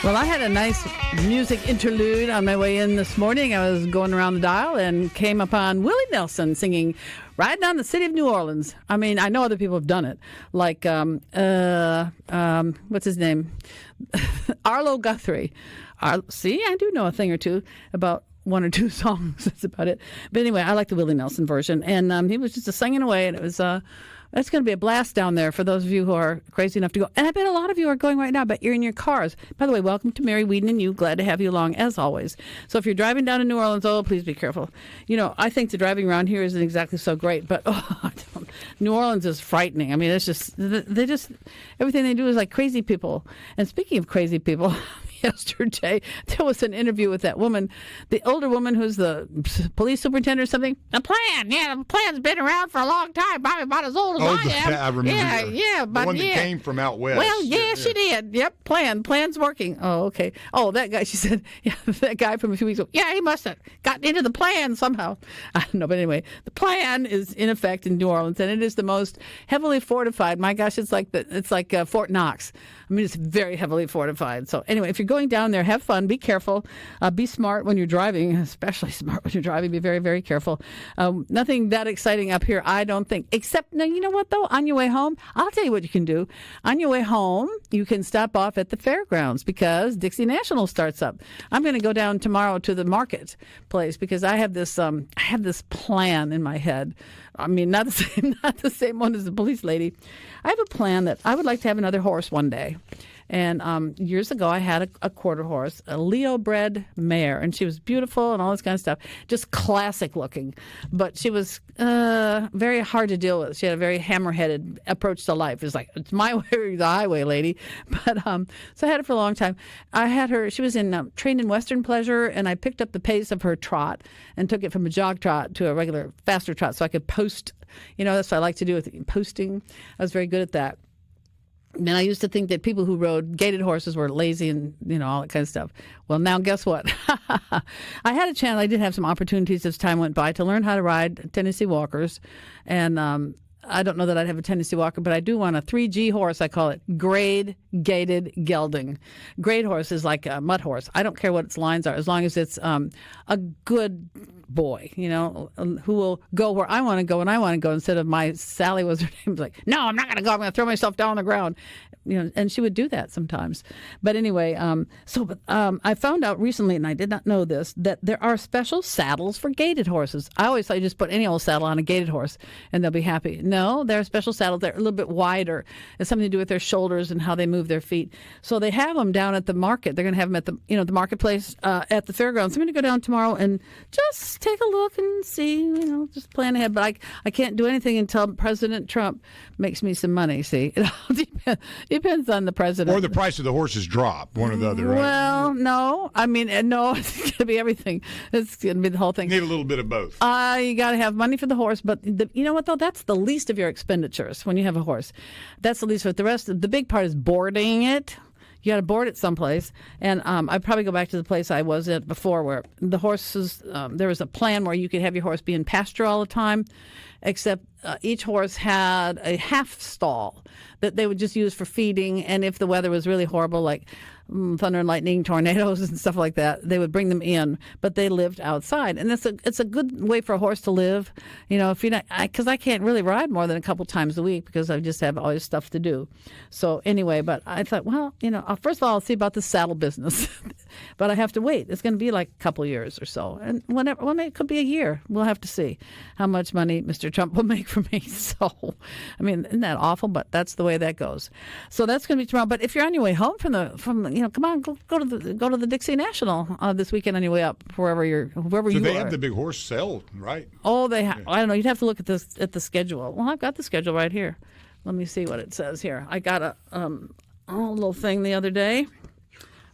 Well, I had a nice music interlude on my way in this morning. I was going around the dial and came upon Willie Nelson singing "Riding Down the City of New Orleans." I mean, I know other people have done it, like what's his name, Arlo Guthrie. See, I do know a thing or two about one or two songs. That's about it. But anyway, I like the Willie Nelson version, and he was just singing away, and it was. It's going to be a blast down there for those of you who are crazy enough to go. And I bet a lot of you are going right now, but you're in your cars. By the way, welcome to Mary Wieden and you. Glad to have you along, as always. So if you're driving down to New Orleans, please be careful. You know, I think the driving around here isn't exactly so great, but New Orleans is frightening. I mean, it's just, everything they do is like crazy people. And speaking of crazy people, yesterday there was an interview with that woman, the older woman who's the police superintendent or something. The plan's been around for a long time, probably about as old as I am. I remember. Yeah, but the one that came from out west. Well, yeah, she did. Yep, plan's working. Oh, okay. Oh, that guy. She said, yeah, that guy from a few weeks ago. Yeah, he must have gotten into the plan somehow. I don't know, but anyway, the plan is in effect in New Orleans, and it is the most heavily fortified. My gosh, it's like Fort Knox. I mean, it's very heavily fortified. So anyway, if you're going down there, have fun, be careful, be smart when you're driving, especially smart when you're driving, be very, very careful. Nothing that exciting up here, I don't think, except, now, you know what, though, on your way home, I'll tell you what you can do. On your way home, you can stop off at the fairgrounds because Dixie National starts up. I'm going to go down tomorrow to the market place because I have this plan in my head. I mean, not the same one as the police lady. I have a plan that I would like to have another horse one day. And years ago, I had a quarter horse, a Leo-bred mare, and she was beautiful and all this kind of stuff, just classic looking. But she was very hard to deal with. She had a very hammer-headed approach to life. It was like, it's my way or the highway, lady. But so I had her for a long time. I had her. She was trained in Western pleasure, and I picked up the pace of her trot and took it from a jog trot to a regular faster trot, so I could post. You know, that's what I like to do with posting. I was very good at that. And I used to think that people who rode gaited horses were lazy and, all that kind of stuff. Well, now guess what? I had a chance. I did have some opportunities as time went by to learn how to ride Tennessee walkers. And I don't know that I'd have a Tennessee walker, but I do want a 3G horse. I call it grade gaited gelding. Grade horse is like a mutt horse. I don't care what its lines are, as long as it's a good boy, who will go where I want to go when I want to go, instead of my Sally was her name, like, no, I'm not going to go. I'm going to throw myself down on the ground. And she would do that sometimes. But anyway, I found out recently, and I did not know this, that there are special saddles for gaited horses. I always thought you just put any old saddle on a gaited horse and they'll be happy. No, there are special saddles. They're a little bit wider. It's something to do with their shoulders and how they move their feet. So they have them down at the market. They're going to have them at the marketplace at the fairgrounds. I'm going to go down tomorrow and just take a look and see, just plan ahead. But I can't do anything until President Trump makes me some money, see. It all depends on the president. Or the price of the horses drop, one or the other, right? Well, no. I mean, no, it's going to be everything. It's going to be the whole thing. You need a little bit of both. You got to have money for the horse, but you know what, though? That's the least of your expenditures when you have a horse. That's the least of it. The rest, the big part is boarding it. You got to board it someplace. And I'd probably go back to the place I was at before, where the horses, there was a plan where you could have your horse be in pasture all the time, except each horse had a half stall that they would just use for feeding. And if the weather was really horrible, like thunder and lightning, tornadoes and stuff like that, they would bring them in, but they lived outside. And it's a good way for a horse to live, if you're not, because I can't really ride more than a couple times a week because I just have all this stuff to do. So anyway, but I thought, well, first of all, I'll see about the saddle business, but I have to wait. It's going to be like a couple years or so. And it could be a year. We'll have to see how much money Mr. Trump will make for me. So, I mean, isn't that awful? But that's the way that goes. So that's going to be tomorrow. But if you're on your way home from come on, go to the Dixie National this weekend on your way up, whoever you are. So they have the big horse sale, right? Oh, they have. I don't know. You'd have to look at the schedule. Well, I've got the schedule right here. Let me see what it says here. I got a little thing the other day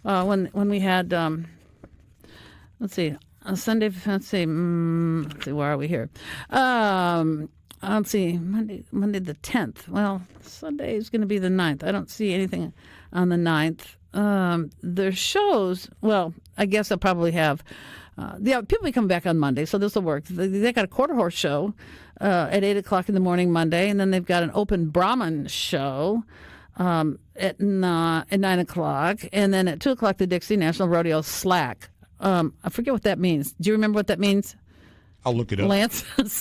when we had let's see, Sunday. Let's see, where are we here? Let's see, Monday the 10th. Well, Sunday is going to be the 9th. I don't see anything on the 9th. The shows, well, I guess I'll probably have, people will come back on Monday, so this will work. They got a quarter horse show at 8 o'clock in the morning Monday, and then they've got an open Brahmin show at 9 o'clock, and then at 2 o'clock the Dixie National Rodeo Slack. I forget what that means. Do you remember what that means? I'll look it up. Lance, it's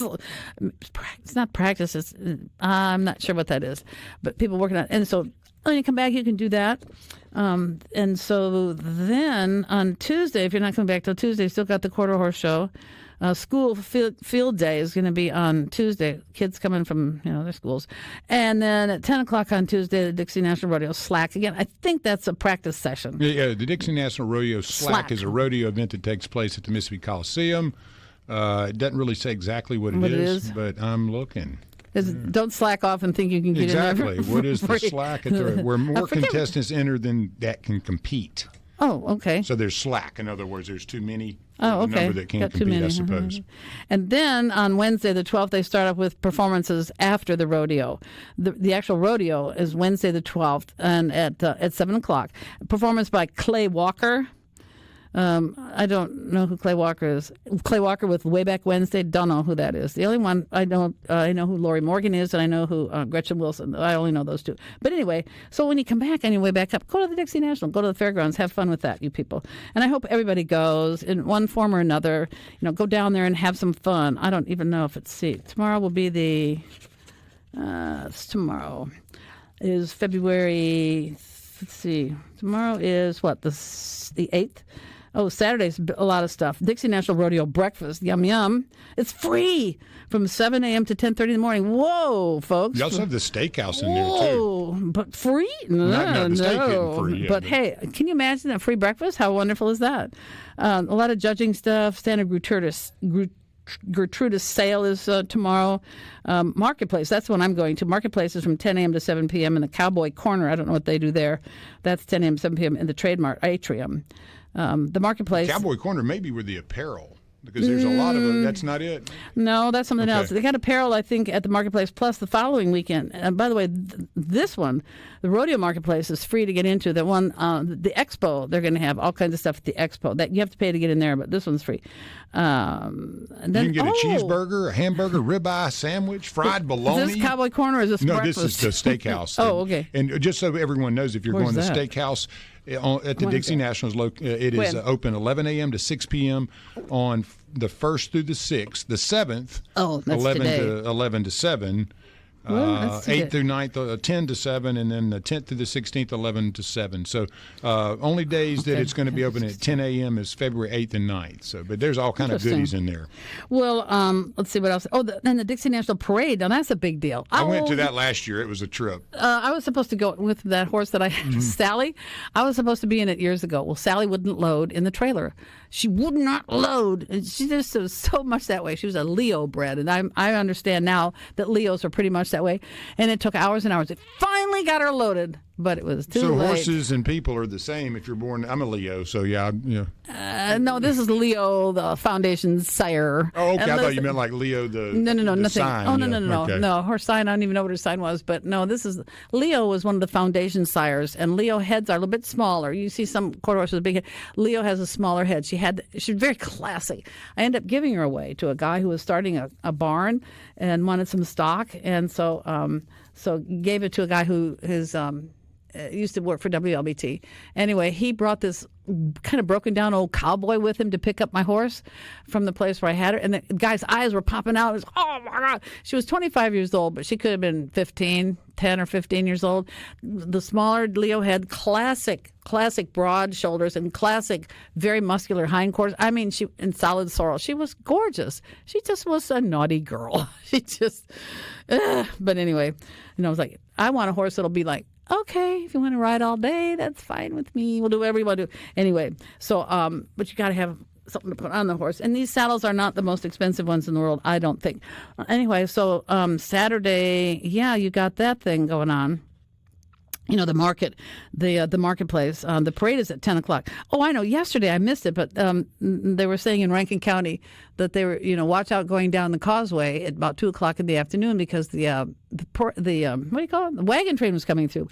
not practice. I'm not sure what that is, but people working on it. And so when you come back, you can do that. And so then on Tuesday, if you're not coming back till Tuesday, you still got the quarter horse show. School field day is going to be on Tuesday. Kids coming from their schools, and then at 10 o'clock on Tuesday, the Dixie National Rodeo Slack again. I think that's a practice session. Yeah, the Dixie National Rodeo Slack is a rodeo event that takes place at the Mississippi Coliseum. It doesn't really say exactly what it is, but I'm looking. Don't slack off and think you can get in there. Exactly. What is the slack at the where more contestants enter than that can compete? Oh, okay. So there's slack. In other words, there's too many. Oh, okay. Number that can't compete, I suppose. And then on Wednesday, the 12th, they start off with performances after the rodeo. The actual rodeo is Wednesday, the 12th, and at 7 o'clock. Performance by Clay Walker. I don't know who Clay Walker is. Clay Walker with Way Back Wednesday. Don't know who that is. The only one I know who Lori Morgan is, and I know who Gretchen Wilson. I only know those two. But anyway, so when you come back on your way back up, go to the Dixie National, go to the fairgrounds, have fun with that, you people. And I hope everybody goes in one form or another. Go down there and have some fun. I don't even know if it's tomorrow will be tomorrow is February. Let's see. Tomorrow is what the 8th. Oh, Saturday's a lot of stuff. Dixie National Rodeo Breakfast. Yum, yum. It's free from 7 a.m. to 10:30 in the morning. Whoa, folks. You also have the steakhouse in there, too. But free? No, the steak isn't free. But hey, can you imagine a free breakfast? How wonderful is that? A lot of judging stuff. Standard Gertrudis sale is tomorrow. Marketplace, that's when I'm going to. Marketplace is from 10 a.m. to 7 p.m. in the Cowboy Corner. I don't know what they do there. That's 10 a.m. to 7 p.m. in the Trademark Atrium. The Marketplace. Cowboy Corner may be where the apparel, because there's a lot of them. That's not it. No, that's something else. They got apparel, I think, at the Marketplace, plus the following weekend. And by the way, this one, the Rodeo Marketplace, is free to get into. The one, the Expo, they're going to have all kinds of stuff at the Expo. That you have to pay to get in there, but this one's free. And then, you can get a cheeseburger, a hamburger, ribeye sandwich, fried bologna. Is this Cowboy Corner or is this breakfast? No, this is the steakhouse. Okay. And just so everyone knows, if you're Where's going to that? the steakhouse at the Dixie National, it is open 11 a.m. to 6 p.m. on the 1st through the 6th. The 7th, 11 to 7. 8th through 9th, 10 to 7, and then the 10th through the 16th, 11 to 7. So only days that it's going to be open at 10 a.m. is February 8th and 9th. So, but there's all kind of goodies in there. Well, let's see what else. Oh, and the Dixie National Parade. Now, that's a big deal. I went to that last year. It was a trip. I was supposed to go with that horse that I had, Sally. I was supposed to be in it years ago. Well, Sally wouldn't load in the trailer. She would not load. And she just was so much that way. She was a Leo bred, and I understand now that Leos are pretty much that way. And it took hours and hours. It finally got her loaded, but it was too late. So horses and people are the same if you're born. I'm a Leo, so yeah. No, this is Leo, the foundation's sire. Oh, okay. I thought you meant like Leo, the nothing. sign. Oh, no. Okay. No, her sign, I don't even know what her sign was. But no, Leo was one of the foundation sires, and Leo heads are a little bit smaller. You see some quarter horses with a big head. Leo has a smaller head. She's very classy. I ended up giving her away to a guy who was starting a barn and wanted some stock, and so gave it to a guy who used to work for WLBT. Anyway, he brought this kind of broken down old cowboy with him to pick up my horse from the place where I had her. And the guy's eyes were popping out. It was, oh my God. She was 25 years old, but she could have been 10 or 15 years old. The smaller Leo head, classic broad shoulders and classic, very muscular hindquarters. I mean, she in solid sorrel. She was gorgeous. She just was a naughty girl. She just, but anyway, I was like, I want a horse that'll be like, okay, if you want to ride all day, that's fine with me. We'll do whatever you want to do. Anyway, so, but you got to have something to put on the horse. And these saddles are not the most expensive ones in the world, I don't think. Anyway, so Saturday, you got that thing going on. The market, the marketplace. The parade is at 10 o'clock. Oh, I know. Yesterday I missed it, but they were saying in Rankin County that they were, watch out going down the causeway at about 2 o'clock in the afternoon because the what do you call it? The wagon train was coming through,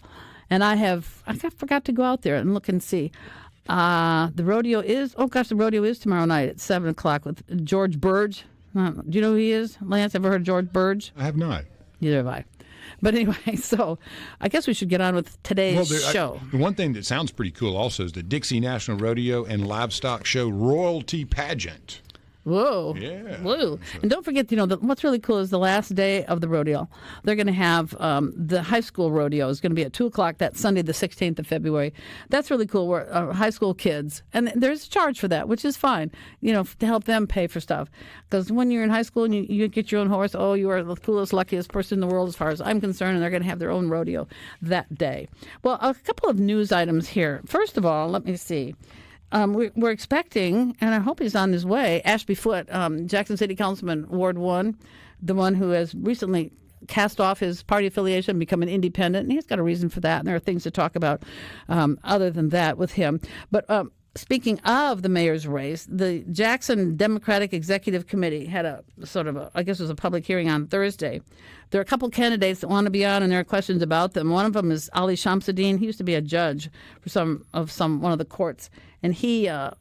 and I forgot to go out there and look and see. The rodeo is tomorrow night at 7 o'clock with George Burge. Do you know who he is, Lance? Ever heard of George Burge? I have not. Neither have I. But anyway, so I guess we should get on with today's show. The one thing that sounds pretty cool also is the Dixie National Rodeo and Livestock Show Royalty Pageant. Whoa. Yeah. Whoa. And don't forget, what's really cool is the last day of the rodeo. They're going to have the high school rodeo is going to be at 2 o'clock that Sunday, the 16th of February. That's really cool. We're high school kids. And there's a charge for that, which is fine, to help them pay for stuff. Because when you're in high school and you get your own horse, you are the coolest, luckiest person in the world as far as I'm concerned, and they're going to have their own rodeo that day. Well, a couple of news items here. First of all, let me see. We're expecting, and I hope he's on his way, Ashby Foote, Jackson City Councilman, Ward 1, the one who has recently cast off his party affiliation and become an independent, and he's got a reason for that, and there are things to talk about other than that with him. But speaking of the mayor's race, the Jackson Democratic Executive Committee had a I guess it was a public hearing on Thursday. There are a couple candidates that want to be on, and there are questions about them. One of them is Ali Shamsuddin. He used to be a judge for one of the courts, and he has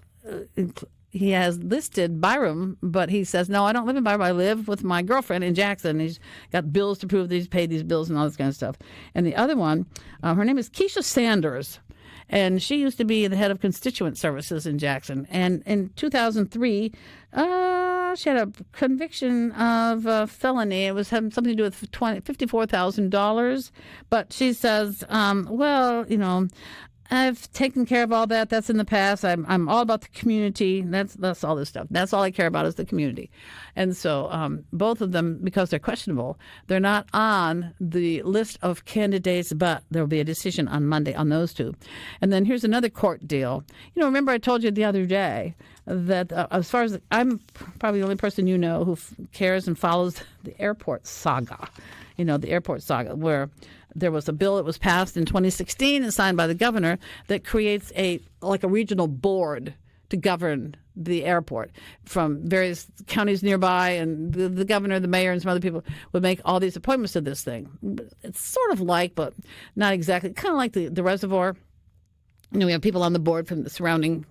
listed Byram, but he says, no, I don't live in Byram. I live with my girlfriend in Jackson. He's got bills to prove that he's paid these bills and all this kind of stuff. And the other one, her name is Keisha Sanders. And she used to be the head of constituent services in Jackson. And in 2003, she had a conviction of a felony. It was having something to do with $54,000. But she says, I've taken care of all that. That's in the past. I'm all about the community. That's all this stuff. That's all I care about is the community. And so both of them, because they're questionable, they're not on the list of candidates, but there will be a decision on Monday on those two. And then here's another court deal. Remember I told you the other day that as far as I'm probably the only person who cares and follows the airport saga. The airport saga where there was a bill that was passed in 2016 and signed by the governor that creates a regional board to govern the airport from various counties nearby, and the governor, the mayor, and some other people would make all these appointments to this thing. It's sort of but not exactly. Kind of like the reservoir. We have people on the board from the surrounding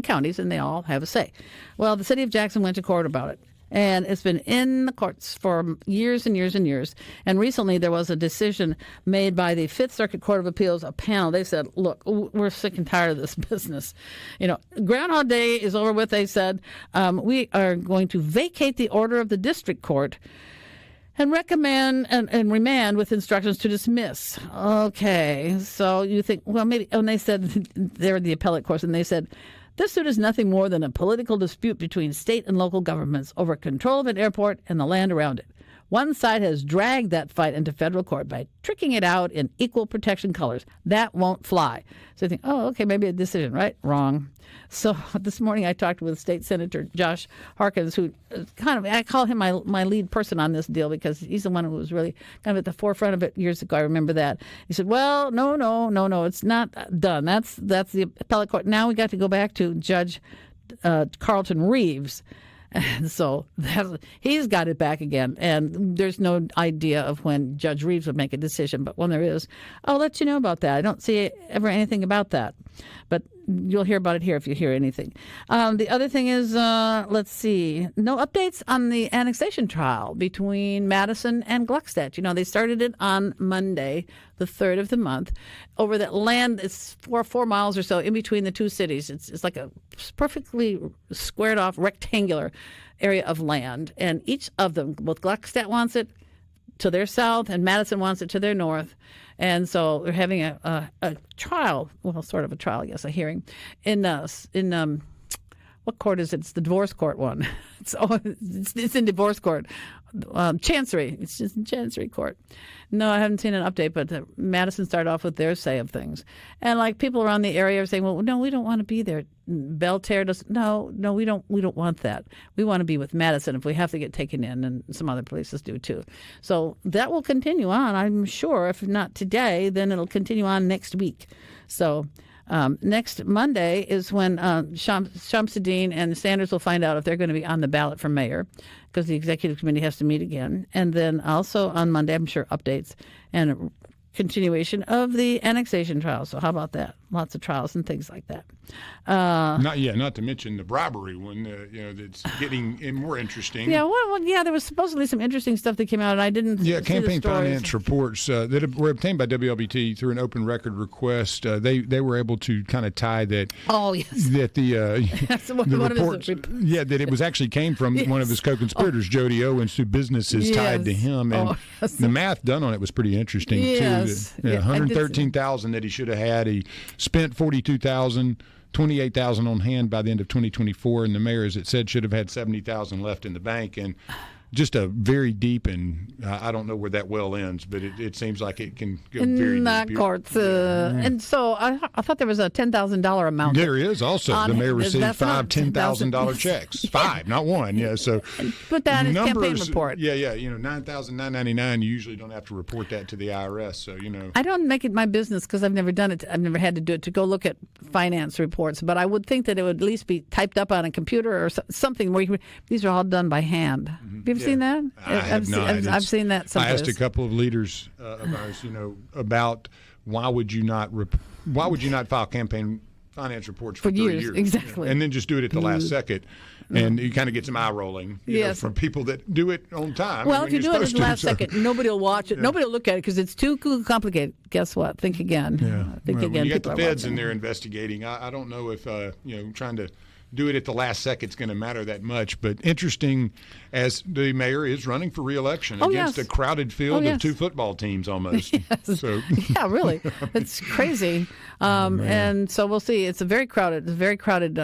counties, and they all have a say. Well, the city of Jackson went to court about it. And it's been in the courts for years and years and years. And recently there was a decision made by the Fifth Circuit Court of Appeals, a panel. They said, look, we're sick and tired of this business. Groundhog Day is over with, they said. We are going to vacate the order of the district court and recommend and remand with instructions to dismiss. Okay, so you think, well, maybe, and they said, they're the appellate courts, and they said, this suit is nothing more than a political dispute between state and local governments over control of an airport and the land around it. One side has dragged that fight into federal court by tricking it out in equal protection colors. That won't fly. So you think, okay, maybe a decision, right? Wrong. So this morning I talked with State Senator Josh Harkins, who I call him my lead person on this deal because he's the one who was really kind of at the forefront of it years ago. I remember that. He said, well, no, it's not done. That's the appellate court. Now we got to go back to Judge Carlton Reeves. And so he's got it back again. And there's no idea of when Judge Reeves would make a decision. But when there is, I'll let you know about that. I don't see ever anything about that. But you'll hear about it here if you hear anything. The other thing is, let's see, no updates on the annexation trial between Madison and Gluckstadt. They started it on Monday, the 3rd of the month, over that land. It's 4 miles or so in between the two cities. It's like a perfectly squared off rectangular area of land. And each of them, both Gluckstadt wants it to their south and Madison wants it to their north. And so they're having a trial, well, sort of a trial, yes, a hearing in what court is it? It's the divorce court one. It's in divorce court. Chancery. It's just in Chancery Court. No, I haven't seen an update, but Madison started off with their say of things. And people around the area are saying, well, no, we don't want to be there. Belterre doesn't. No, we don't want that. We want to be with Madison if we have to get taken in, and some other places do too. So that will continue on, I'm sure. If not today, then it'll continue on next week. So next Monday is when Shamsuddin and Sanders will find out if they're going to be on the ballot for mayor, because the executive committee has to meet again. And then also on Monday, I'm sure, updates and a continuation of the annexation trial. So how about that? lots of trials and things like that. Not to mention the bribery one. That's getting more interesting. Yeah, there was supposedly some interesting stuff that came out, and I didn't. Yeah, campaign finance reports that were obtained by WLBT through an open record request. They were able to kind of tie that. Oh yes. That the reports. That it was actually came from one of his co-conspirators, Jody Owens, through businesses tied to him, and the math done on it was pretty interesting too. $113,000 that he should have had. He spent $42,000. $28,000 on hand by the end of 2024, and the mayor, as it said, should have had $70,000 left in the bank. And just a very deep, and I don't know where that well ends, but it seems like it can go very deep. Courts, and so I thought there was a $10,000 amount. There is also. The mayor received 5 $10,000 checks. 5, not 1. Yeah, so put that in his campaign report. Yeah. $9,999. You usually don't have to report that to the IRS. So I don't make it my business because I've never done it. I've never had to do it to go look at finance reports. But I would think that it would at least be typed up on a computer or something where these are all done by hand. Have you seen that? I've seen that someplace. I asked a couple of leaders of ours, about why would you not file campaign finance reports for 3 years? Exactly. And then just do it at the last second. And you kind of get some eye rolling from people that do it on time. Well, if you do it at the last second, nobody will watch it. Nobody will look at it because it's too complicated. Guess what? Think again. Yeah. Think again. When you get the feds in there investigating, I don't know if trying to do it at the last second is going to matter that much. But interesting, as the mayor is running for re-election against a crowded field of 2 football teams almost. Yes. So. Yeah, really. It's crazy. And so we'll see. It's a very crowded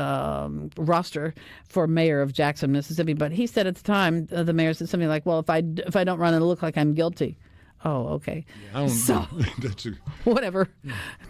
roster for mayor of Jackson, Mississippi. But he said at the time, the mayor said something like, well, if I don't run, it'll look like I'm guilty. Oh, okay. Yeah, whatever.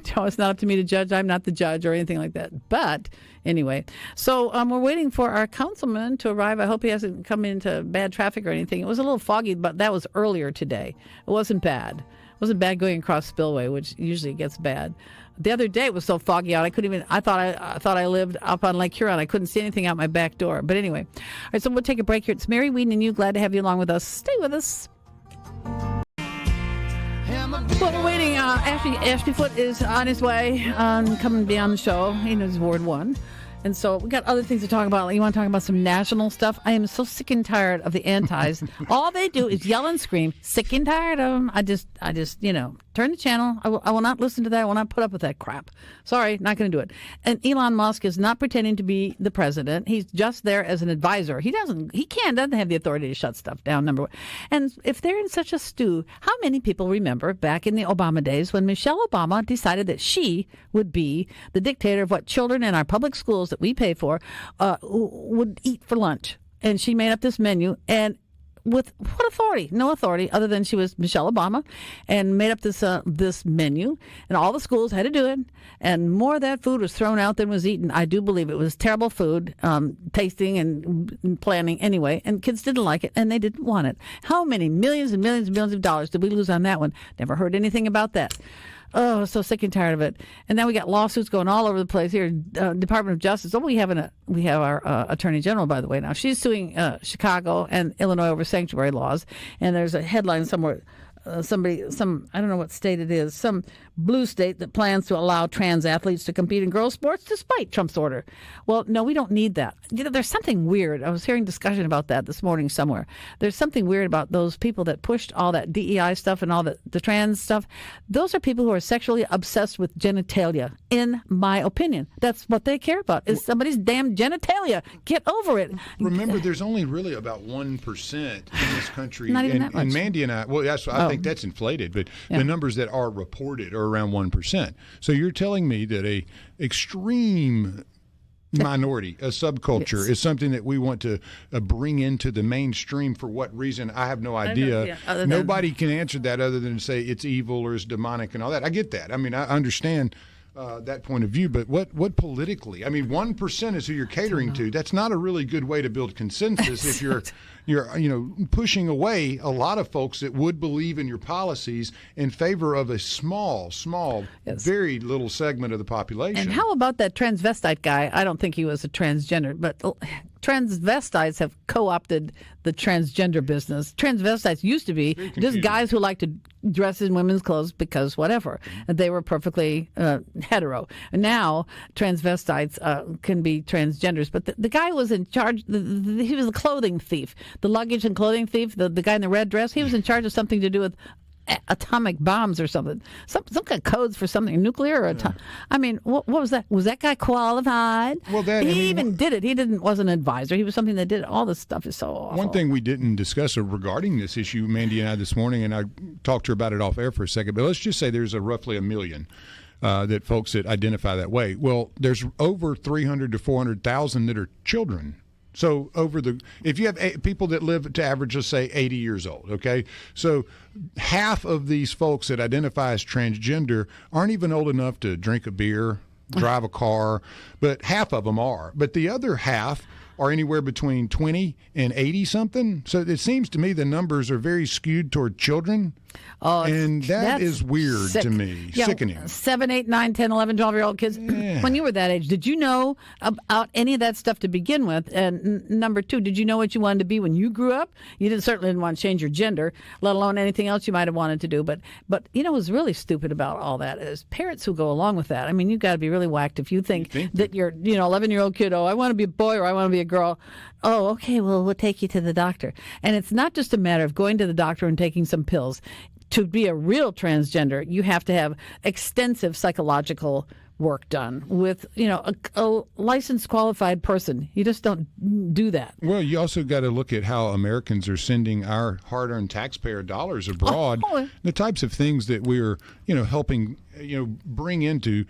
It's not up to me to judge. I'm not the judge or anything like that. But anyway, so we're waiting for our councilman to arrive. I hope he hasn't come into bad traffic or anything. It was a little foggy, but that was earlier today. It wasn't bad. It wasn't bad going across Spillway, which usually gets bad. The other day it was so foggy out. I thought I lived up on Lake Huron. I couldn't see anything out my back door. But anyway, all right. So we'll take a break here. It's Mary Wieden and you. Glad to have you along with us. Stay with us. Well, we're waiting. Ashby Foote is on his way, coming to be on the show. He knows Ward 1. And so we got other things to talk about. You want to talk about some national stuff? I am so sick and tired of the antis. All they do is yell and scream. Sick and tired of them. I just turn the channel. I will not listen to that. I will not put up with that crap. Sorry, not going to do it. And Elon Musk is not pretending to be the president. He's just there as an advisor. He doesn't have the authority to shut stuff down, number one. And if they're in such a stew, how many people remember back in the Obama days when Michelle Obama decided that she would be the dictator of what children in our public schools that we pay for would eat for lunch? And she made up this menu, and with what authority? No authority other than she was Michelle Obama, and made up this menu, and all the schools had to do it, and more of that food was thrown out than was eaten. I do believe it was terrible food, tasting and planning anyway, and kids didn't like it, and they didn't want it. How many millions and millions and millions of dollars did we lose on that one? Never heard anything about that. Oh, so sick and tired of it. And then we got lawsuits going all over the place here. Department of Justice. Oh, we have our Attorney General, by the way. Now she's suing Chicago and Illinois over sanctuary laws. And there's a headline somewhere. I don't know what state it is, some blue state that plans to allow trans athletes to compete in girls' sports despite Trump's order. Well, no, we don't need that. There's something weird. I was hearing discussion about that this morning somewhere. There's something weird about those people that pushed all that DEI stuff and all the trans stuff. Those are people who are sexually obsessed with genitalia, in my opinion. That's what they care about, is somebody's damn genitalia. Get over it. Remember, there's only really about 1% in this country. Not even that much. And Mandy and I, I think that's inflated, but the numbers that are reported are around 1%. So you're telling me that a extreme minority, a subculture, is something that we want to bring into the mainstream. For what reason? I have no idea. Nobody can answer that other than to say it's evil or it's demonic and all that. I get that. I mean, I understand that point of view, but what politically? I mean, 1% is who you're catering to. That's not a really good way to build consensus if you're pushing away a lot of folks that would believe in your policies in favor of a small, very little segment of the population. And how about that transvestite guy? I don't think he was a transgender, but transvestites have co-opted the transgender business. Transvestites used to be just guys who like to dress in women's clothes because whatever. And they were perfectly hetero. And now transvestites can be transgenders. But the guy was in charge. He was a clothing thief, the luggage and clothing thief, the guy in the red dress. He was in charge of something to do with atomic bombs or something, some kind of codes for something nuclear or I mean, what was that? Was that guy qualified? Well, he even did it. He wasn't an advisor. He was something that did it. All this stuff is so awful. One thing we didn't discuss regarding this issue, Mandy and I this morning, and I talked to her about it off air for a second. But let's just say there's roughly 1 million that folks that identify that way. Well, there's over 300 to 400,000 that are children. So if you have people that live to average, let's say 80 years old, okay? So half of these folks that identify as transgender aren't even old enough to drink a beer, drive a car, but half of them are. But the other half are anywhere between 20 and 80 something. So it seems to me the numbers are very skewed toward children. And that is weird to me. Yeah, sickening. 7, 8, 9, 10, 11, 12-year-old kids. Yeah. When you were that age, did you know about any of that stuff to begin with? And number two, did you know what you wanted to be when you grew up? You certainly didn't want to change your gender, let alone anything else you might have wanted to do. But you know what's really stupid about all that is parents who go along with that. I mean, you've got to be really whacked if you think that your 11-year-old kid, I want to be a boy or I want to be a girl. Oh, okay, well, we'll take you to the doctor. And it's not just a matter of going to the doctor and taking some pills. To be a real transgender, you have to have extensive psychological work done with, a licensed, qualified person. You just don't do that. Well, you also got to look at how Americans are sending our hard-earned taxpayer dollars abroad. The types of things that we're, helping, bring into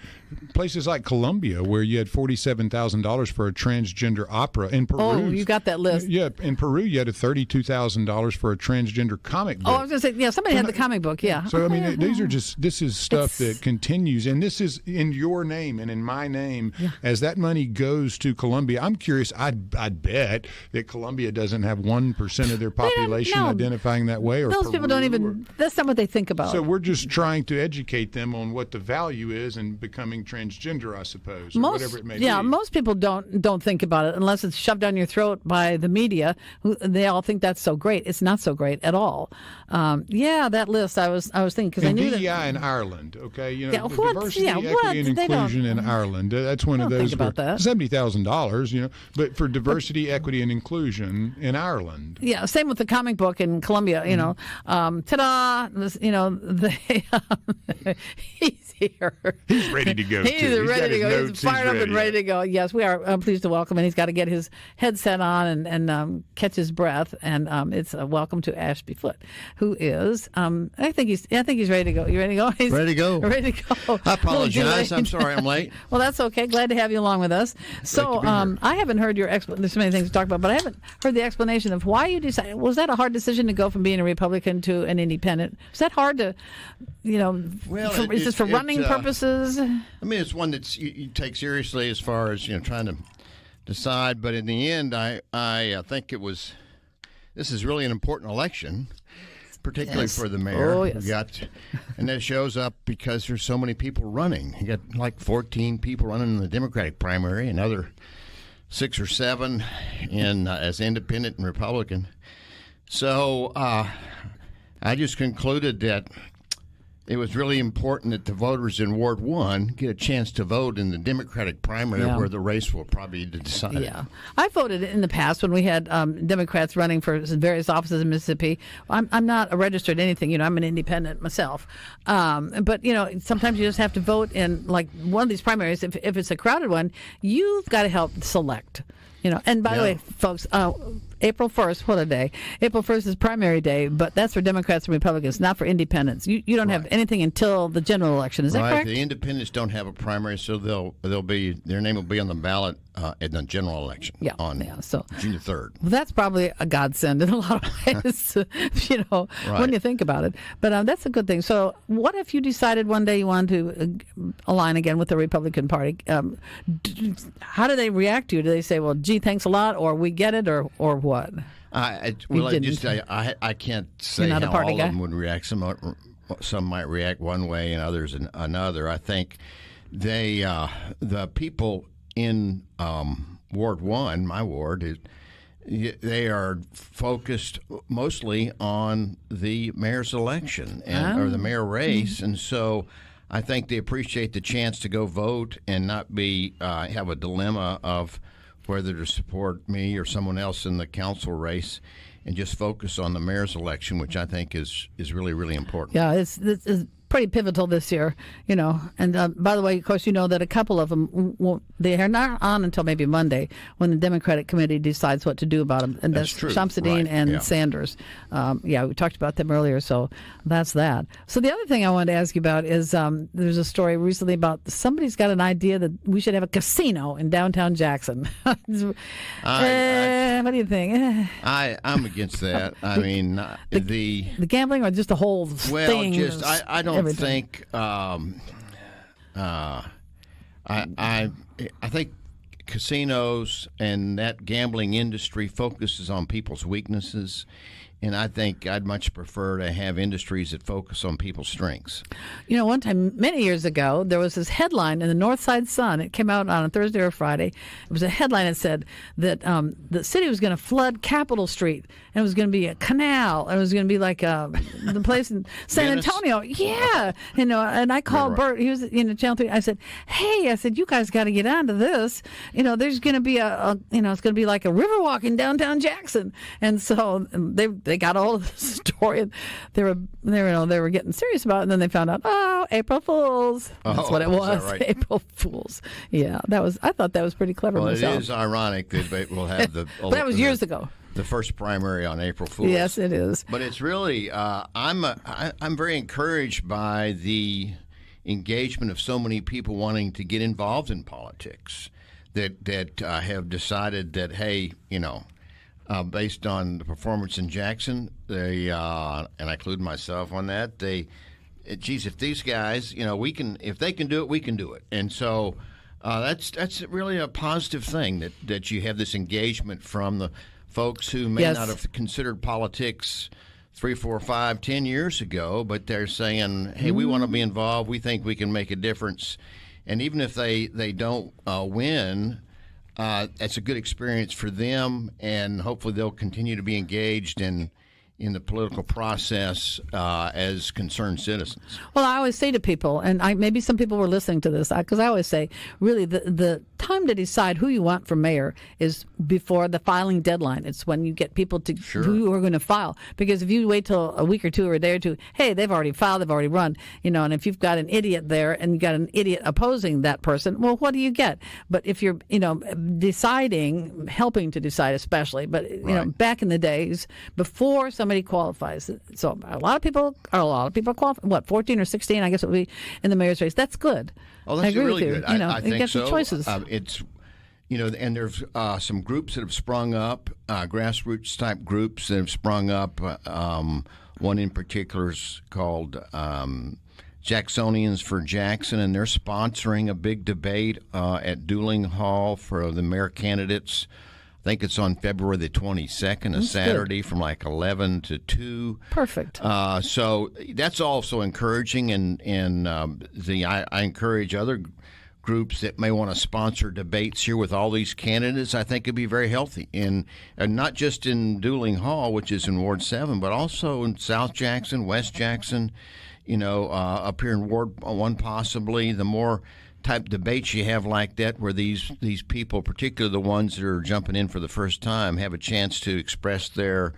places like Colombia, where you had $47,000 for a transgender opera. In Peru, oh, you got that list. Yeah, in Peru, you had $32,000 for a transgender comic book. Oh, I was going to say, yeah, somebody had the comic book, yeah. So, I mean, this is stuff that continues, and this is in your name and in my name. Yeah. As that money goes to Colombia, I'm curious, I'd bet that Colombia doesn't have 1% of their population identifying that way. Or those Peru, people don't even, that's not what they think about. So we're just trying to educate them on what the value is in becoming transgender, I suppose, or whatever it may be. Yeah, most people don't think about it unless it's shoved down your throat by the media. They all think that's so great. It's not so great at all. That list I was thinking because I knew DEI that in Ireland, okay, diversity, equity, and inclusion in Ireland. That's one of those. Think about that. $70,000, but for diversity, equity, and inclusion in Ireland. Yeah, same with the comic book in Colombia. Ta-da! He's here. He's ready to go. He's ready to go. He's fired up and ready to go. Yes, we are pleased to welcome, and he's got to get his headset on and catch his breath. And it's a welcome to Ashby Foote, who is I think he's ready to go. You ready to go? He's ready to go. Ready to go. I apologize. I'm sorry I'm late. Well, that's okay. Glad to have you along with us. So I haven't heard your there's so many things to talk about, but I haven't heard the explanation of why you decided. Was that a hard decision to go from being a Republican to an independent? Was that hard to, is this for running purposes? I mean, it's one that you take seriously as far as trying to decide. But in the end, I think this is really an important election, particularly for the mayor. Oh, yes. And that shows up because there's so many people running. You got like 14 people running in the Democratic primary, another 6 or 7 as independent and Republican. So I just concluded that it was really important that the voters in Ward 1 get a chance to vote in the Democratic primary where the race will probably be decided. Yeah. I voted in the past when we had Democrats running for various offices in Mississippi. I'm not a registered anything. I'm an independent myself. But, sometimes you just have to vote in, like, one of these primaries. If it's a crowded one, you've got to help select. And by the way, folks, April 1st, what a day. April 1st is primary day, but that's for Democrats and Republicans, not for independents. You don't have anything until the general election. Is that correct? The independents don't have a primary, so their name will be on the ballot in the general election on June 3rd. Well, that's probably a godsend in a lot of ways, when you think about it. But that's a good thing. So what if you decided one day you wanted to align again with the Republican Party? How do they react to you? Do they say, well, gee, thanks a lot, or we get it, or what? I can't say how all of them would react. Some might react one way and others another. I think the people in Ward 1, my ward, they are focused mostly on the mayor's election or the mayor race, and so I think they appreciate the chance to go vote and not be have a dilemma of whether to support me or someone else in the council race, and just focus on the mayor's election, which I think is really, really important. Yeah, it's pretty pivotal this year, And by the way, of course, that a couple of them they are not on until maybe Monday when the Democratic committee decides what to do about them. And that's true. Shamsuddin and Sanders. We talked about them earlier, so that's that. So the other thing I wanted to ask you about is there's a story recently about somebody's got an idea that we should have a casino in downtown Jackson. What do you think? I'm against that. I mean, the gambling or just the whole thing? Well, just I don't think. I think casinos and that gambling industry focuses on people's weaknesses, and I think I'd much prefer to have industries that focus on people's strengths. One time, many years ago, there was this headline in the Northside Sun. It came out on a Thursday or Friday. It was a headline that said that the city was going to flood Capitol Street, and it was going to be a canal, and it was going to be like the place in San Antonio. Yeah, and I called Bert. He was in Channel 3. I said, "Hey," you guys got to get onto this. There's going to be it's going to be like a river walk in downtown Jackson, and so they got all of the story, and they were getting serious about it, and then they found out, April Fools. That's what it was. Right? April Fools. Yeah, I thought that was pretty clever myself. It is ironic that we'll have the. But that was years ago. The first primary on April Fools. Yes, it is. But it's really, I'm very encouraged by the engagement of so many people wanting to get involved in politics that have decided that, hey, based on the performance in Jackson, they and I include myself on that. If these guys, if they can do it, we can do it. And so that's really a positive thing that you have this engagement from the folks who may not have considered politics 3, 4, 5, 10 years ago, but they're saying, hey, we want to be involved. We think we can make a difference. And even if they don't win, that's a good experience for them, and hopefully they'll continue to be engaged in the political process as concerned citizens. Well, I always say to people, and maybe some people were listening to this, because I always say, really, the time to decide who you want for mayor is before the filing deadline. It's when you get people to who are going to file. Because if you wait till a week or two or a day or two, hey, they've already filed, they've already run, and if you've got an idiot there and you got an idiot opposing that person, well, what do you get? But if you're, deciding, helping to decide especially, but, back in the days, before somebody qualifies, so a lot of people qualify, 14 or 16, I guess it would be, in the mayor's race. That's good. Oh, that's really good. I think you get so. The choices. It's, and there's some groups that have sprung up, grassroots type groups that have sprung up. One in particular is called Jacksonians for Jackson, and they're sponsoring a big debate at Dueling Hall for the mayor candidates. I think it's on February the 22nd, a Saturday, from like 11 to 2. Perfect. So that's also encouraging, and I encourage other groups that may want to sponsor debates here with all these candidates. I think it'd be very healthy, and not just in Dueling Hall, which is in Ward 7, but also in South Jackson, West Jackson, up here in Ward 1 possibly. The more type debates you have like that, where these people, particularly the ones that are jumping in for the first time, have a chance to express their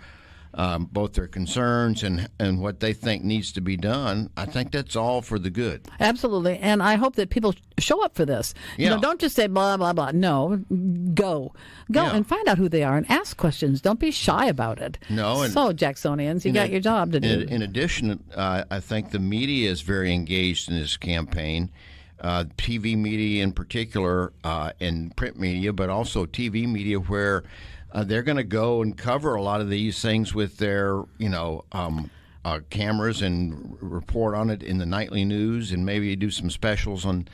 both their concerns and what they think needs to be done, I think that's all for the good. Absolutely. And I hope that people show up for this. Don't just say blah, blah, blah. No, go and find out who they are and ask questions. Don't be shy about it. No. So, Jacksonians, you got your job to do. In addition, I think the media is very engaged in this campaign. TV media in particular, and print media, but also TV media, where they're going to go and cover a lot of these things with their, cameras and report on it in the nightly news, and maybe do some specials on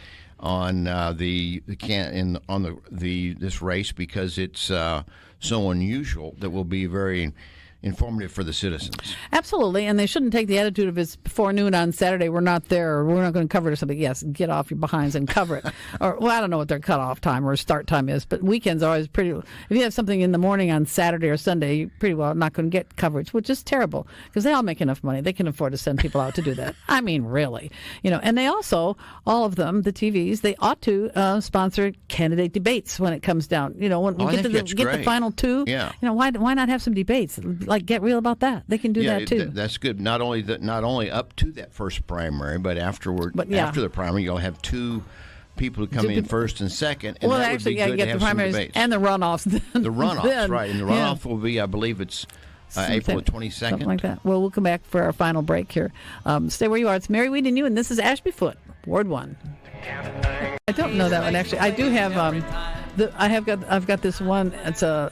this race, because it's so unusual. That will be very informative for the citizens. Absolutely, and they shouldn't take the attitude of it's before noon on Saturday, we're not there, or we're not going to cover it or something. Yes, get off your behinds and cover it. Or, well, I don't know what their cutoff time or start time is, but weekends are always pretty. If you have something in the morning on Saturday or Sunday, you're pretty well not going to get coverage, which is terrible because they all make enough money. They can afford to send people out to do that. I mean, really. And they also, all of them, the TVs, they ought to sponsor candidate debates when it comes down. When we get to the final two, why not have some debates? Like, get real about that. They can do that too. That's good. Not only up to that first primary, but afterward. After the primary, you'll have two people who come in first and second. And that would be good to have the primaries and the runoffs. The runoffs, right? And the runoff will be, I believe, it's April 22nd, something like that. Well, we'll come back for our final break here. Stay where you are. It's Mary Wieden, and this is Ashby Foote, Ward 1. I don't know that one actually. I do have. I've got this one. It's the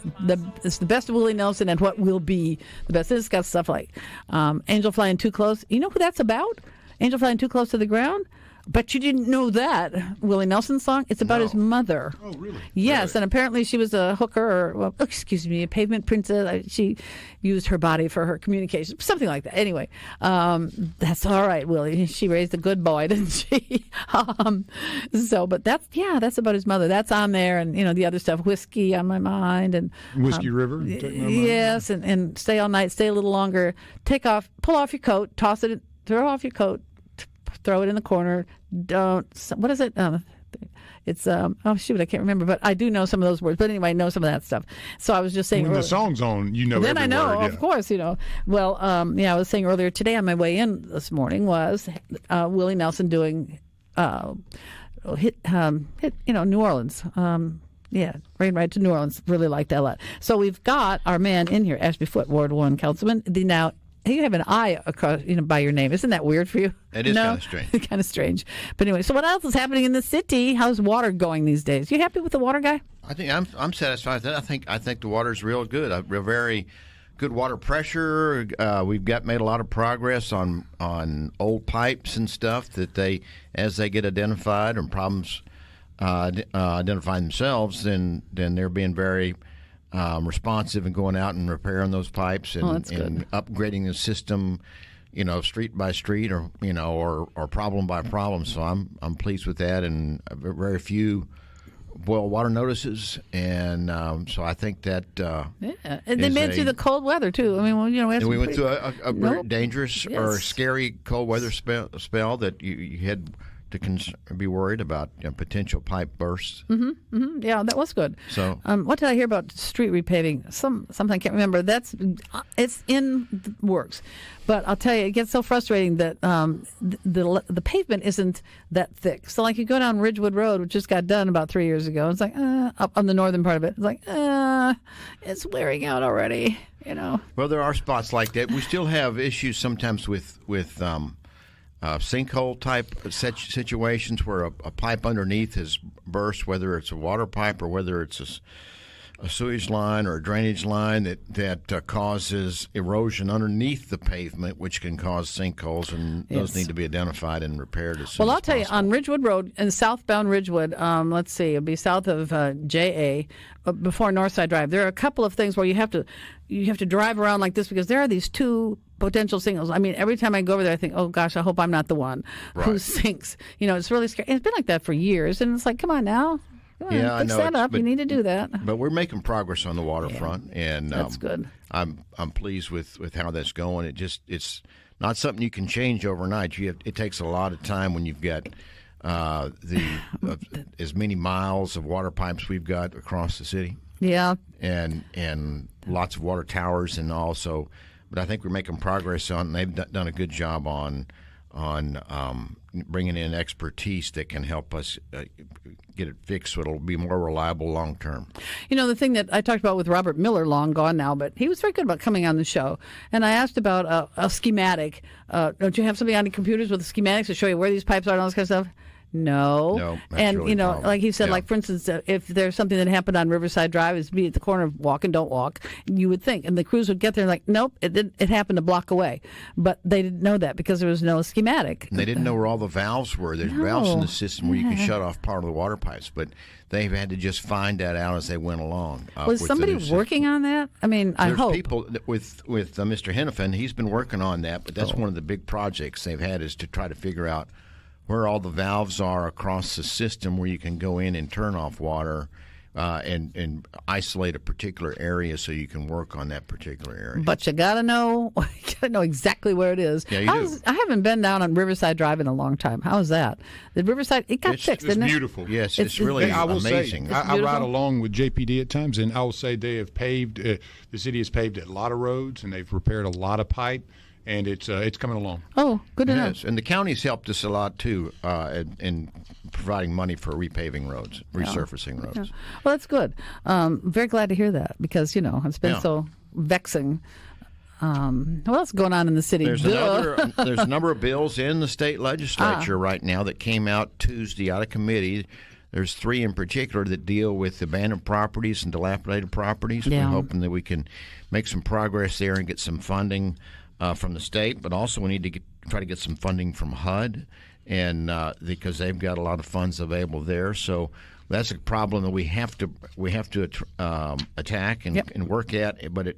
best of Willie Nelson and what will be the best. It's got stuff like Angel Flying Too Close. You know who that's about? Angel Flying Too Close to the Ground. But you didn't know that Willie Nelson song? It's about his mother. Oh, really? Yes, really? And apparently she was a hooker or, a pavement princess. She used her body for her communication, something like that. Anyway, that's all right, Willie. She raised a good boy, didn't she? But that's about his mother. That's on there, and the other stuff, Whiskey on My Mind, and Whiskey River. Yes, and Stay All Night, Stay a Little Longer. Pull off your coat, throw off your coat. Throw it in the corner. What is it? It's oh shoot, I can't remember, but I do know some of those words. But anyway, I know some of that stuff. So I was just saying. When the song's on, then every I know, word, of course, Well, I was saying earlier today on my way in this morning was Willie Nelson doing New Orleans. Rain Ride to New Orleans. Really liked that a lot. So we've got our man in here, Ashby Foote, Ward 1 Councilman. You have an I across, by your name. Isn't that weird for you? It is kind of strange. Kind of strange. But anyway, so what else is happening in the city? How's water going these days? You happy with the water guy? I think I'm satisfied with that. I think the water's real good. A very good water pressure. We've made a lot of progress on old pipes and stuff that as they get identified and problems identify themselves, then they're being very responsive and going out and repairing those pipes and upgrading the system, street by street or problem by problem. So I'm pleased with that, and very few boil water notices, and so I think that and they made it through the cold weather too. I mean, we went through a very dangerous or scary cold weather spell that you had to be worried about potential pipe bursts. Yeah, that was good. So, what did I hear about street repaving? Something I can't remember. It's in the works, but I'll tell you, it gets so frustrating that the pavement isn't that thick. So, like you go down Ridgewood Road, which just got done about 3 years ago. It's like up on the northern part of it. It's like it's wearing out already. Well, there are spots like that. We still have issues sometimes with sinkhole type situations where a pipe underneath has burst, whether it's a water pipe or whether it's a sewage line or a drainage line that causes erosion underneath the pavement, which can cause sinkholes, and those need to be identified and repaired as soon as possible. Well, I'll tell you, on Ridgewood Road, in southbound Ridgewood, let's see, it'll be south of JA, before Northside Drive, there are a couple of things where you have to drive around like this because there are these two potential sinkholes. I mean, every time I go over there, I think, oh gosh, I hope I'm not the one who sinks. It's really scary. It's been like that for years, and it's like, come on now. Fix that up. You need to do that. But we're making progress on the waterfront, and that's good. I'm pleased with how that's going. It's not something you can change overnight. It takes a lot of time when you've got as many miles of water pipes we've got across the city. Yeah, and lots of water towers, and also, but I think we're making progress on. They've done a good job on bringing in expertise that can help us get it fixed so it'll be more reliable long term. The thing that I talked about with Robert Miller, long gone now, but he was very good about coming on the show. And I asked about a schematic. Don't you have something on your computers with the schematics to show you where these pipes are and all this kind of stuff? No. And, really like he said, like, for instance, if there's something that happened on Riverside Drive, it's be at the corner of walk and don't walk, you would think. And the crews would get there and like, nope, it happened a block away. But they didn't know that because there was no schematic. And they didn't know where all the valves were. There's valves in the system where you can shut off part of the water pipes, but they've had to just find that out as they went along. Was somebody working on that? I mean, I hope. There's people with Mr. Hennepin, he's been working on that, but that's one of the big projects they've had is to try to figure out where all the valves are across the system where you can go in and turn off water and isolate a particular area so you can work on that particular area. But you gotta know exactly where it is. Yeah, you do. I haven't been down on Riverside Drive in a long time. How's that? The Riverside, it got fixed, didn't it? It's beautiful. Yes, it's really I will amazing. Say, I ride along with JPD at times, and I will say they have paved. The city has paved a lot of roads, and they've repaired a lot of pipe. And it's coming along. Oh, good to know. Yes, and the county's helped us a lot too in providing money for repaving roads, resurfacing roads. Yeah. Well, that's good. Very glad to hear that because it's been so vexing. What else is going on in the city? There's a number of bills in the state legislature right now that came out Tuesday out of committee. There's 3 in particular that deal with abandoned properties and dilapidated properties. Yeah. We're hoping that we can make some progress there and get some funding from the state, but also we need to try to get some funding from HUD, and because they've got a lot of funds available there. So that's a problem that we have to attack and work at. But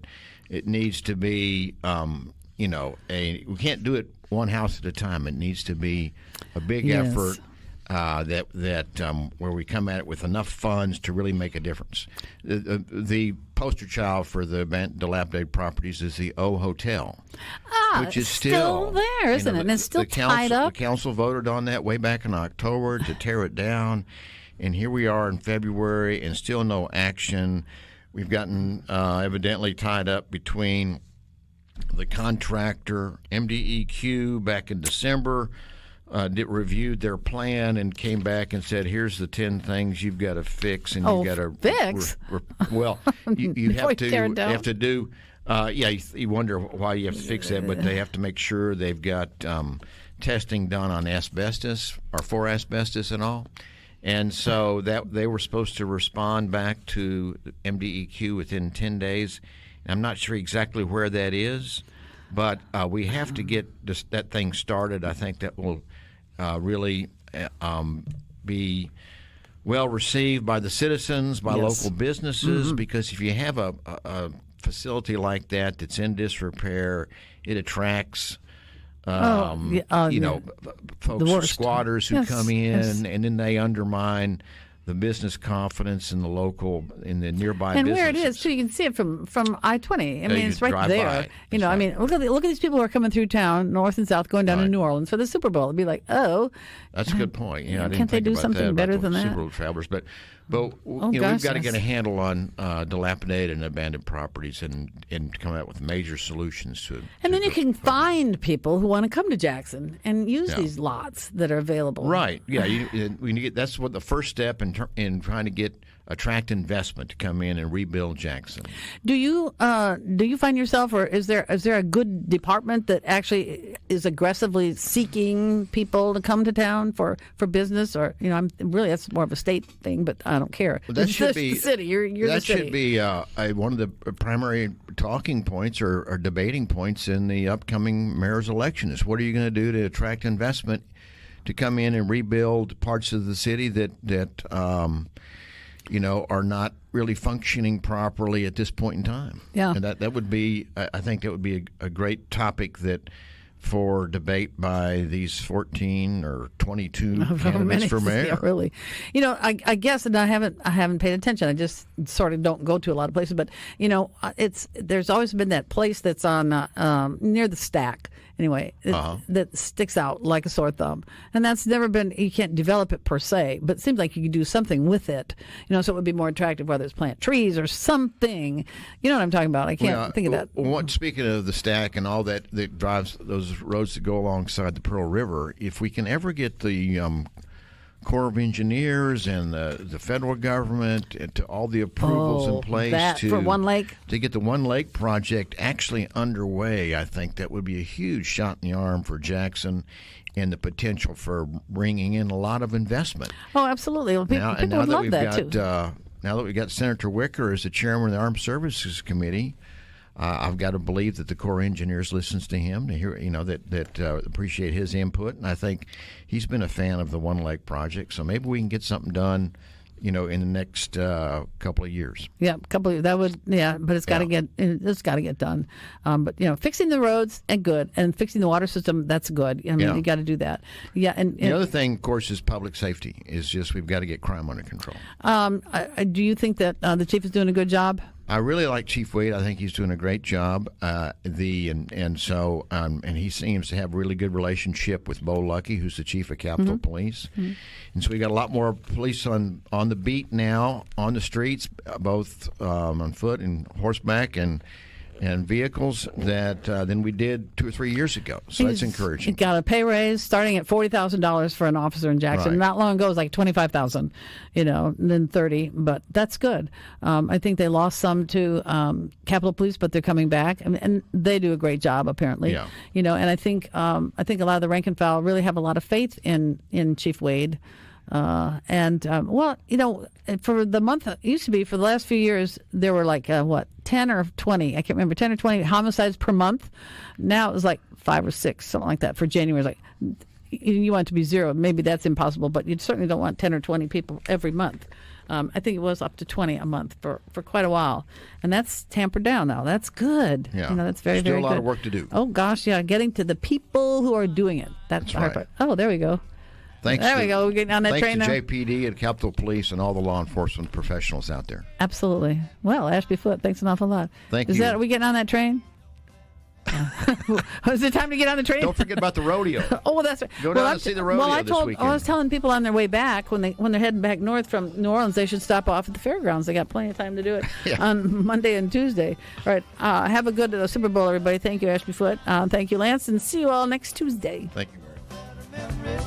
it needs to be we can't do it one house at a time. It needs to be a big effort. Where we come at it with enough funds to really make a difference. The poster child for the dilapidated properties is the O Hotel, which is still there, isn't it? And it's still tied up. The council voted on that way back in October to tear it down, and here we are in February and still no action. We've gotten evidently tied up between the contractor, MDEQ, back in December. Reviewed their plan and came back and said, "Here's the 10 things you've got to fix, and you've got to fix." You have to do. You wonder why you have to fix that, but they have to make sure they've got testing done on asbestos or for asbestos and all. And so that they were supposed to respond back to MDEQ within 10 days. I'm not sure exactly where that is, but we have to get that thing started. I think that will really be well received by the citizens, by local businesses, because if you have a facility like that that's in disrepair, it attracts folks, squatters who come in, and then they undermine the business confidence in the nearby and businesses. where it is too, you can see it from I-20. I mean, it's right there. I mean, look at these people who are coming through town, north and south, going down to New Orleans for the Super Bowl. It'd be like, that's a good point. I didn't can't they think do about something that, better about than that? Super Bowl travelers, but we've got to get a handle on dilapidated and abandoned properties and come out with major solutions to it. And then you can find people who want to come to Jackson and use these lots that are available. Right. Yeah. That's what the first step in trying to attract investment to come in and rebuild Jackson. Do you find yourself, or is there a good department that actually is aggressively seeking people to come to town for business, or that's more of a state thing, but I don't care. Well, that should be the city. You're that the city. should be one of the primary talking points or debating points in the upcoming mayor's election. Is what are you going to do to attract investment to come in and rebuild parts of the city that are not really functioning properly at this point in time. Yeah. And that would be, I think that would be a great topic for debate by these 14 or 22 candidates for mayor. Yeah, really. I guess, and I haven't paid attention. I just sort of don't go to a lot of places, but there's always been that place that's on near the Stack. Anyway, that sticks out like a sore thumb. And that's never been, you can't develop it per se, but it seems like you could do something with it, so it would be more attractive, whether it's plant trees or something. You know what I'm talking about? I can't think of that. Speaking of the Stack and all that drives those roads that go alongside the Pearl River, if we can ever get the Corps of Engineers and the federal government and to all the approvals in place for One Lake? To get the One Lake project actually underway. I think that would be a huge shot in the arm for Jackson and the potential for bringing in a lot of investment. Oh, absolutely. Well, people would love that, too. Now that we've got Senator Wicker as the chairman of the Armed Services Committee, I've got to believe that the Corps of Engineers listens to him, to hear, that appreciate his input, and I think he's been a fan of the One Lake project. So maybe we can get something done, in the next couple of years. Yeah, but it's got to get done. But fixing the roads and fixing the water system, that's good. You got to do that. Yeah, and the other thing, of course, is public safety. Is just we've got to get crime under control. Do you think that the chief is doing a good job? I really like Chief Wade. I think he's doing a great job. And he seems to have a really good relationship with Bo Luckey, who's the chief of Capitol Police. Mm-hmm. And so we got a lot more police on the beat now, on the streets, both on foot and horseback and vehicles than we did 2 or 3 years ago. So that's encouraging. He got a pay raise starting at $40,000 for an officer in Jackson. Right. Not long ago, it was like $25,000, and then $30,000. But that's good. I think they lost some to Capitol Police, but they're coming back, and they do a great job apparently. Yeah. And I think a lot of the rank and file really have a lot of faith in Chief Wade. For the month, it used to be for the last few years, there were like 10 or 20, I can't remember, 10 or 20 homicides per month. Now it was like 5 or 6, something like that. For January, it's like you want it to be 0. Maybe that's impossible, but you certainly don't want 10 or 20 people every month. I think it was up to 20 a month for quite a while, and that's tampered down now. That's good. Yeah, that's very, still very good. a lot of work to do. Oh gosh, yeah, getting to the people who are doing it. That's the hard part. Oh, there we go. We go. We're getting on that train now. Thanks to JPD and Capitol Police and all the law enforcement professionals out there. Absolutely. Well, Ashby Foote, thanks an awful lot. Thank you. Are we getting on that train? Is it time to get on the train? Don't forget about the rodeo. Oh, that's right. Go down and see the rodeo this weekend. I was telling people on their way back when they're heading back north from New Orleans, they should stop off at the fairgrounds. They got plenty of time to do it on Monday and Tuesday. All right. Have a good Super Bowl, everybody. Thank you, Ashby Foote. Thank you, Lance, and see you all next Tuesday. Thank you, Mary.